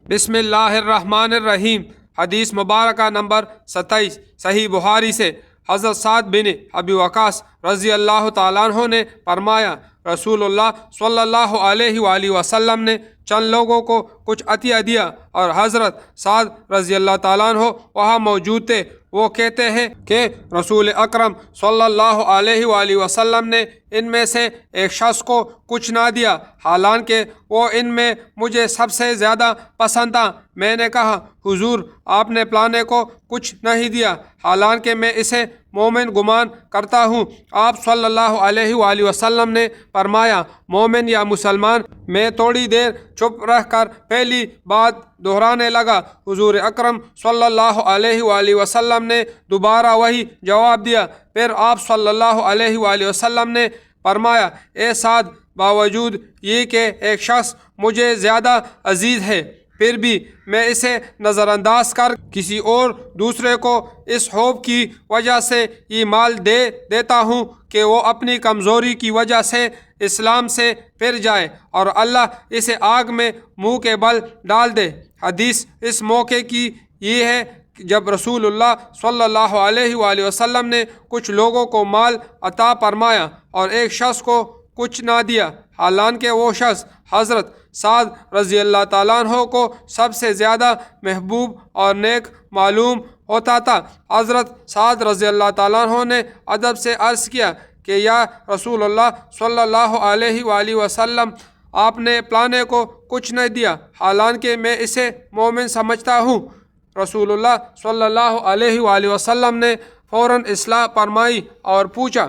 بسم اللہ الرحمن الرحیم۔ حدیث مبارکہ نمبر 27 صحیح بخاری سے حضرت سعد بن ابی وقاص رضی اللہ تعالیٰ عنہ نے فرمایا، رسول اللہ صلی اللہ علیہ وآلہ وسلم نے چند لوگوں کو کچھ عطیہ دیا اور حضرت سعد رضی اللہ تعالیٰ عنہ وہاں موجود تھے۔ وہ کہتے ہیں کہ رسول اکرم صلی اللہ علیہ وآلہ وسلم نے ان میں سے ایک شخص کو کچھ نہ دیا، حالانکہ وہ ان میں مجھے سب سے زیادہ پسند تھا۔ میں نے کہا، حضور آپ نے فلانے کو کچھ نہیں دیا، حالانکہ میں اسے مومن گمان کرتا ہوں۔ آپ صلی اللہ علیہ وآلہ وسلم نے فرمایا، مومن یا مسلمان؟ میں تھوڑی دیر چپ رہ کر پہلی بات دہرانے لگا۔ حضور اکرم صلی اللہ علیہ وآلہ وسلم نے دوبارہ وہی جواب دیا۔ پھر آپ صلی اللہ علیہ وآلہ وسلم نے فرمایا، اے سعد، باوجود یہ کہ ایک شخص مجھے زیادہ عزیز ہے، پھر بھی میں اسے نظر انداز کر کسی اور دوسرے کو اس حب کی وجہ سے یہ مال دے دیتا ہوں کہ وہ اپنی کمزوری کی وجہ سے اسلام سے پھر جائے اور اللہ اسے آگ میں منہ کے بل ڈال دے۔ حدیث اس موقع کی یہ ہے جب رسول اللہ صلی اللہ علیہ وآلہ وسلم نے کچھ لوگوں کو مال عطا فرمایا اور ایک شخص کو کچھ نہ دیا، حالانکہ وہ شخص حضرت سعد رضی اللہ تعالیٰ عنہ کو سب سے زیادہ محبوب اور نیک معلوم ہوتا تھا۔ حضرت سعد رضی اللہ تعالیٰ عنہ نے ادب سے عرض کیا کہ یا رسول اللہ صلی اللہ علیہ وآلہ وسلم، آپ نے فلانے کو کچھ نہیں دیا، حالانکہ میں اسے مومن سمجھتا ہوں۔ رسول اللہ صلی اللہ علیہ وآلہ وسلم نے فوراً اصلاح فرمائی اور پوچھا،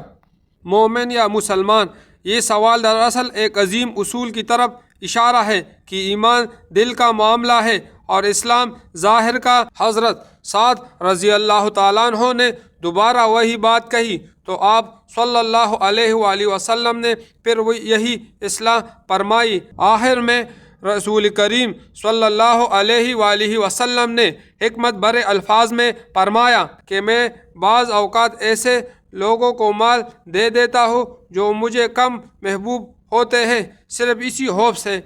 مومن یا مسلمان؟ یہ سوال دراصل ایک عظیم اصول کی طرف اشارہ ہے کہ ایمان دل کا معاملہ ہے اور اسلام ظاہر کا۔ حضرت سعد رضی اللہ تعالیٰ عنہ نے دوبارہ وہی بات کہی تو آپ صلی اللہ علیہ وآلہ وسلم نے پھر یہی اصلاح فرمائی۔ آخر میں رسول کریم صلی اللہ علیہ وآلہ وسلم نے حکمت بھرے الفاظ میں فرمایا کہ میں بعض اوقات ایسے لوگوں کو مال دے دیتا ہوں جو مجھے کم محبوب ہوتے ہیں، صرف اسی خوف سے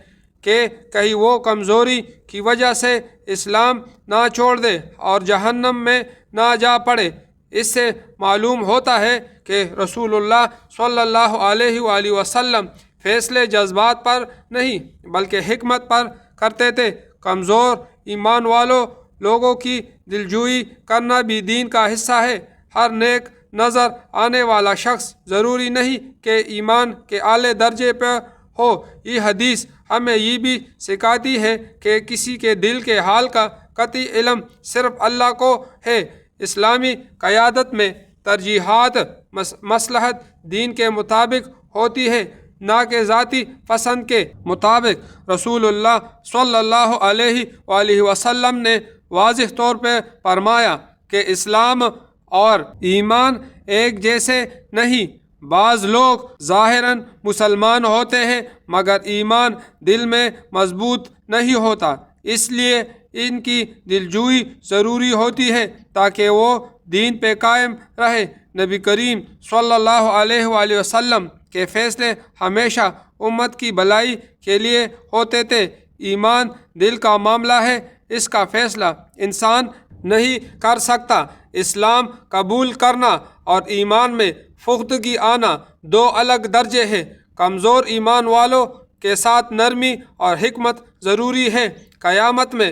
کہ کہیں وہ کمزوری کی وجہ سے اسلام نہ چھوڑ دے اور جہنم میں نہ جا پڑے۔ اس سے معلوم ہوتا ہے کہ رسول اللہ صلی اللہ علیہ وآلہ وسلم فیصلے جذبات پر نہیں بلکہ حکمت پر کرتے تھے۔ کمزور ایمان والوں لوگوں کی دلجوئی کرنا بھی دین کا حصہ ہے۔ ہر نیک نظر آنے والا شخص ضروری نہیں کہ ایمان کے اعلی درجے پہ ہو۔ یہ حدیث ہمیں یہ بھی سکھاتی ہے کہ کسی کے دل کے حال کا قطعی علم صرف اللہ کو ہے۔ اسلامی قیادت میں ترجیحات مصلحت دین کے مطابق ہوتی ہے، نہ کہ ذاتی پسند کے مطابق۔ رسول اللہ صلی اللہ علیہ وآلہ وسلم نے واضح طور پہ فرمایا کہ اسلام اور ایمان ایک جیسے نہیں۔ بعض لوگ ظاہراً مسلمان ہوتے ہیں مگر ایمان دل میں مضبوط نہیں ہوتا، اس لیے ان کی دلجوئی ضروری ہوتی ہے تاکہ وہ دین پہ قائم رہے۔ نبی کریم صلی اللہ علیہ وآلہ وسلم کے فیصلے ہمیشہ امت کی بھلائی کے لیے ہوتے تھے۔ ایمان دل کا معاملہ ہے، اس کا فیصلہ انسان نہیں کر سکتا۔ اسلام قبول کرنا اور ایمان میں پختگی آنا دو الگ درجے ہیں۔ کمزور ایمان والوں کے ساتھ نرمی اور حکمت ضروری ہے۔ قیامت میں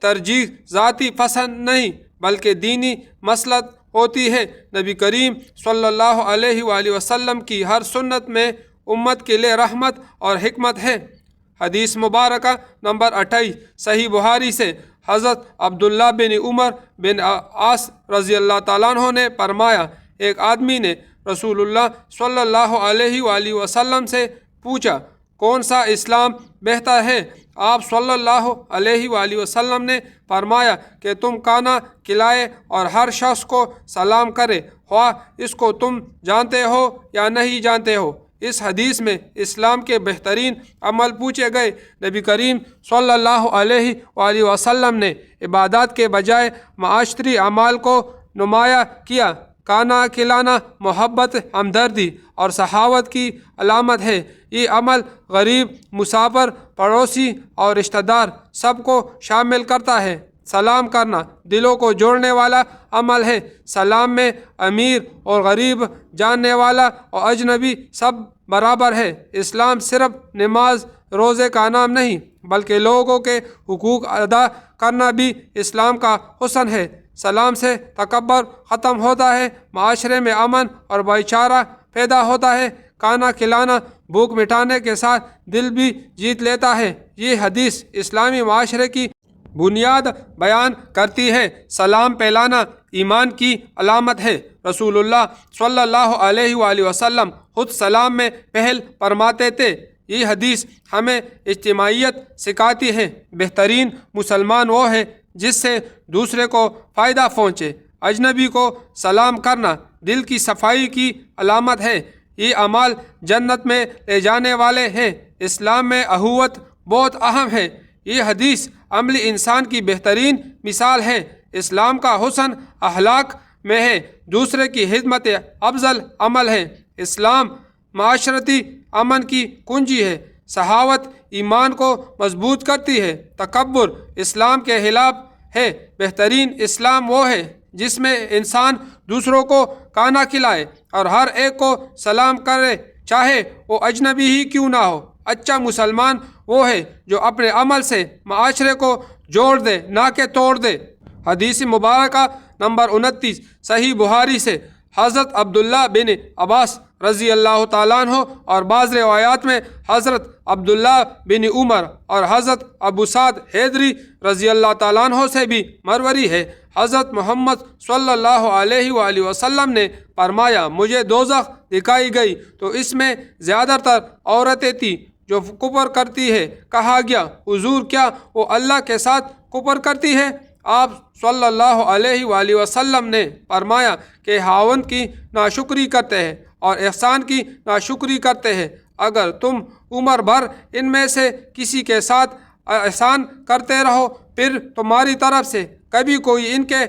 ترجیح ذاتی پسند نہیں بلکہ دینی مصلحت ہوتی ہے۔ نبی کریم صلی اللہ علیہ وآلہ وسلم کی ہر سنت میں امت کے لیے رحمت اور حکمت ہے۔ حدیث مبارکہ نمبر 28 صحیح بخاری سے حضرت عبداللہ بن عمر بن عاص رضی اللہ تعالیٰ عنہ نے فرمایا، ایک آدمی نے رسول اللہ صلی اللہ علیہ وآلہ وسلم سے پوچھا، کون سا اسلام بہتر ہے؟ آپ صلی اللہ علیہ وآلہ وسلم نے فرمایا کہ تم کھانا کھلائے اور ہر شخص کو سلام کرے، خواہ اس کو تم جانتے ہو یا نہیں جانتے ہو۔ اس حدیث میں اسلام کے بہترین عمل پوچھے گئے۔ نبی کریم صلی اللہ علیہ وآلہ وسلم نے عبادات کے بجائے معاشرتی اعمال کو نمایاں کیا۔ کھانا کھلانا محبت، ہمدردی اور سخاوت کی علامت ہے۔ یہ عمل غریب، مسافر، پڑوسی اور رشتہ دار سب کو شامل کرتا ہے۔ سلام کرنا دلوں کو جوڑنے والا عمل ہے۔ سلام میں امیر اور غریب، جاننے والا اور اجنبی سب برابر ہے۔ اسلام صرف نماز روزے کا نام نہیں بلکہ لوگوں کے حقوق ادا کرنا بھی اسلام کا حسن ہے۔ سلام سے تکبر ختم ہوتا ہے، معاشرے میں امن اور بھائی چارہ پیدا ہوتا ہے۔ کھانا کھلانا بھوک مٹانے کے ساتھ دل بھی جیت لیتا ہے۔ یہ حدیث اسلامی معاشرے کی بنیاد بیان کرتی ہے۔ سلام پھیلانا ایمان کی علامت ہے۔ رسول اللہ صلی اللہ علیہ وآلہ وسلم خود سلام میں پہل فرماتے تھے۔ یہ حدیث ہمیں اجتماعیت سکھاتی ہے۔ بہترین مسلمان وہ ہے جس سے دوسرے کو فائدہ پہنچے۔ اجنبی کو سلام کرنا دل کی صفائی کی علامت ہے۔ یہ اعمال جنت میں لے جانے والے ہیں۔ اسلام میں اخوت بہت اہم ہے۔ یہ حدیث عملی انسان کی بہترین مثال ہے۔ اسلام کا حسن اخلاق میں ہے، دوسرے کی خدمت افضل عمل ہے۔ اسلام معاشرتی امن کی کنجی ہے۔ سخاوت ایمان کو مضبوط کرتی ہے۔ تکبر اسلام کے خلاف ہے۔ بہترین اسلام وہ ہے جس میں انسان دوسروں کو کھانا کھلائے اور ہر ایک کو سلام کرے، چاہے وہ اجنبی ہی کیوں نہ ہو۔ اچھا مسلمان وہ ہے جو اپنے عمل سے معاشرے کو جوڑ دے، نہ کہ توڑ دے۔ حدیث مبارکہ نمبر 29 صحیح بخاری سے حضرت عبداللہ بن عباس رضی اللہ تعالیٰ عنہ اور بعض روایات میں حضرت عبداللہ بن عمر اور حضرت ابو سعد حیدری رضی اللہ تعالیٰ عنہ سے بھی مروی ہے۔ حضرت محمد صلی اللہ علیہ وآلہ وسلم نے فرمایا، مجھے دوزخ دکھائی گئی تو اس میں زیادہ تر عورتیں تھیں جو کفر کرتی ہے۔ کہا گیا، حضور کیا وہ اللہ کے ساتھ کفر کرتی ہے؟ آپ صلی اللہ علیہ وآلہ وسلم نے فرمایا کہ خاوند کی ناشکری کرتے ہیں اور احسان کی ناشکری کرتے ہیں۔ اگر تم عمر بھر ان میں سے کسی کے ساتھ احسان کرتے رہو، پھر تمہاری طرف سے کبھی کوئی ان کے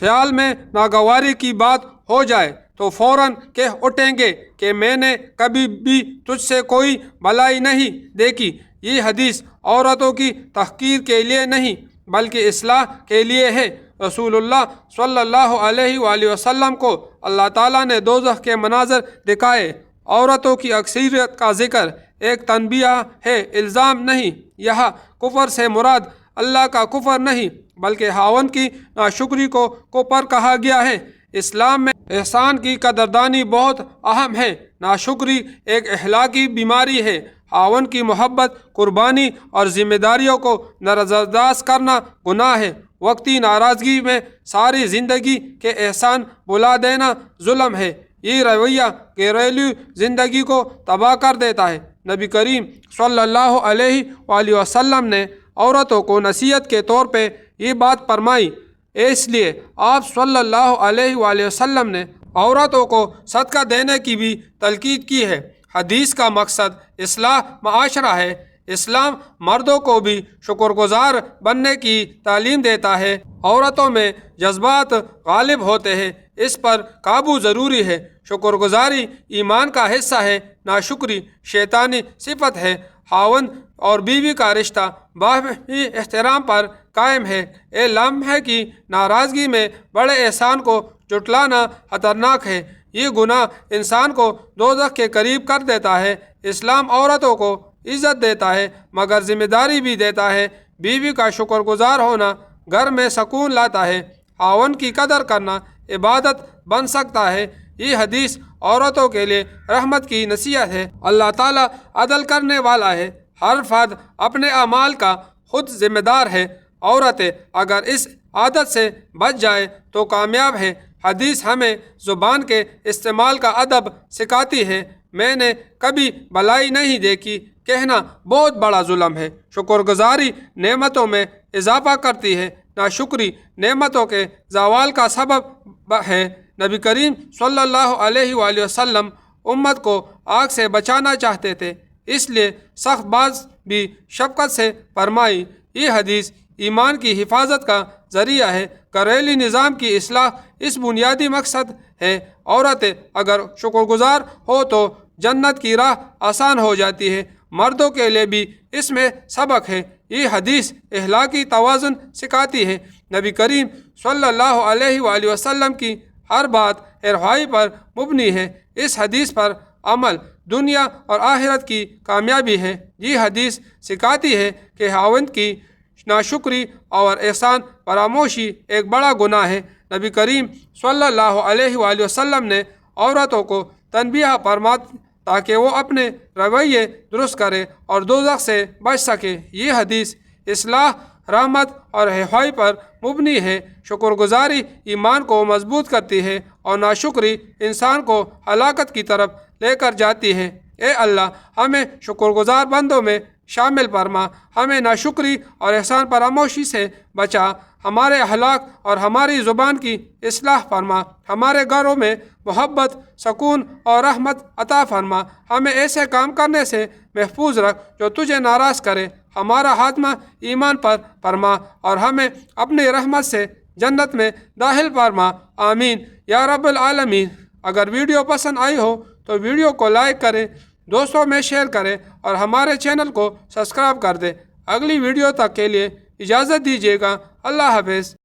خیال میں ناگواری کی بات ہو جائے تو فوراً کہہ اٹھیں گے کہ میں نے کبھی بھی تجھ سے کوئی بھلائی نہیں دیکھی۔ یہ حدیث عورتوں کی تحقیر کے لیے نہیں بلکہ اصلاح کے لیے ہے۔ رسول اللہ صلی اللہ علیہ وآلہ وسلم کو اللہ تعالیٰ نے دوزخ کے مناظر دکھائے۔ عورتوں کی اکثریت کا ذکر ایک تنبیہ ہے، الزام نہیں۔ یہاں کفر سے مراد اللہ کا کفر نہیں بلکہ خاوند کی ناشکری کو کفر کہا گیا ہے۔ اسلام میں احسان کی قدردانی بہت اہم ہے۔ ناشکری ایک اخلاقی بیماری ہے۔ خاوند کی محبت، قربانی اور ذمہ داریوں کو نظر انداز کرنا گناہ ہے۔ وقتی ناراضگی میں ساری زندگی کے احسان بھلا دینا ظلم ہے۔ یہ رویہ گھریلو زندگی کو تباہ کر دیتا ہے۔ نبی کریم صلی اللہ علیہ وآلہ وسلم نے عورتوں کو نصیحت کے طور پہ یہ بات فرمائی، اس لیے آپ صلی اللہ علیہ وآلہ وسلم نے عورتوں کو صدقہ دینے کی بھی تلقین کی ہے۔ حدیث کا مقصد اصلاح معاشرہ ہے۔ اسلام مردوں کو بھی شکر گزار بننے کی تعلیم دیتا ہے۔ عورتوں میں جذبات غالب ہوتے ہیں، اس پر قابو ضروری ہے۔ شکر گزاری ایمان کا حصہ ہے، ناشکری شیطانی صفت ہے۔ خاوند اور بیوی کا رشتہ باہمی احترام پر قائم ہے۔ اے لمحے کی ناراضگی میں بڑے احسان کو جھٹلانا خطرناک ہے۔ یہ گناہ انسان کو دوزخ کے قریب کر دیتا ہے۔ اسلام عورتوں کو عزت دیتا ہے مگر ذمہ داری بھی دیتا ہے۔ بیوی کا شکر گزار ہونا گھر میں سکون لاتا ہے۔ خاوند کی قدر کرنا عبادت بن سکتا ہے۔ یہ حدیث عورتوں کے لیے رحمت کی نصیحت ہے۔ اللہ تعالیٰ عدل کرنے والا ہے۔ ہر فرد اپنے اعمال کا خود ذمہ دار ہے۔ عورتیں اگر اس عادت سے بچ جائے تو کامیاب ہے۔ حدیث ہمیں زبان کے استعمال کا ادب سکھاتی ہے۔ میں نے کبھی بھلائی نہیں دیکھی کہنا بہت بڑا ظلم ہے۔ شکر گزاری نعمتوں میں اضافہ کرتی ہے، ناشکری نعمتوں کے زوال کا سبب ہے۔ نبی کریم صلی اللہ علیہ وآلہ وسلم امت کو آگ سے بچانا چاہتے تھے، اس لیے سخت بات بھی شفقت سے فرمائی۔ یہ حدیث ایمان کی حفاظت کا ذریعہ ہے۔ گھریلو نظام کی اصلاح اس بنیادی مقصد ہے۔ عورتیں اگر شکر گزار ہو تو جنت کی راہ آسان ہو جاتی ہے۔ مردوں کے لیے بھی اس میں سبق ہے۔ یہ حدیث اخلاقی توازن سکھاتی ہے۔ نبی کریم صلی اللہ علیہ وآلہ وسلم کی ہر بات رہنمائی پر مبنی ہے۔ اس حدیث پر عمل دنیا اور آخرت کی کامیابی ہے۔ یہ حدیث سکھاتی ہے کہ خاوند کی ناشکری اور احسان فراموشی ایک بڑا گناہ ہے۔ نبی کریم صلی اللہ علیہ وآلہ وسلم نے عورتوں کو تنبیہ فرمایا تاکہ وہ اپنے رویے درست کرے اور دوزخ سے بچ سکے۔ یہ حدیث اصلاح، رحمت اور رہنمائی پر مبنی ہے۔ شکر گزاری ایمان کو مضبوط کرتی ہے اور ناشکری انسان کو ہلاکت کی طرف لے کر جاتی ہے۔ اے اللہ، ہمیں شکر گزار بندوں میں شامل فرما، ہمیں ناشکری اور احسان فراموشی سے بچا، ہمارے اخلاق اور ہماری زبان کی اصلاح فرما، ہمارے گھروں میں محبت، سکون اور رحمت عطا فرما، ہمیں ایسے کام کرنے سے محفوظ رکھ جو تجھے ناراض کرے، ہمارا خاتمہ ایمان پر فرما اور ہمیں اپنی رحمت سے جنت میں داخل فرما، آمین یا رب العالمین۔ اگر ویڈیو پسند آئی ہو تو ویڈیو کو لائک کریں، دوستوں میں شیئر کریں اور ہمارے چینل کو سبسکرائب کر دیں۔ اگلی ویڈیو تک کے لیے اجازت دیجیے گا۔ اللہ حافظ۔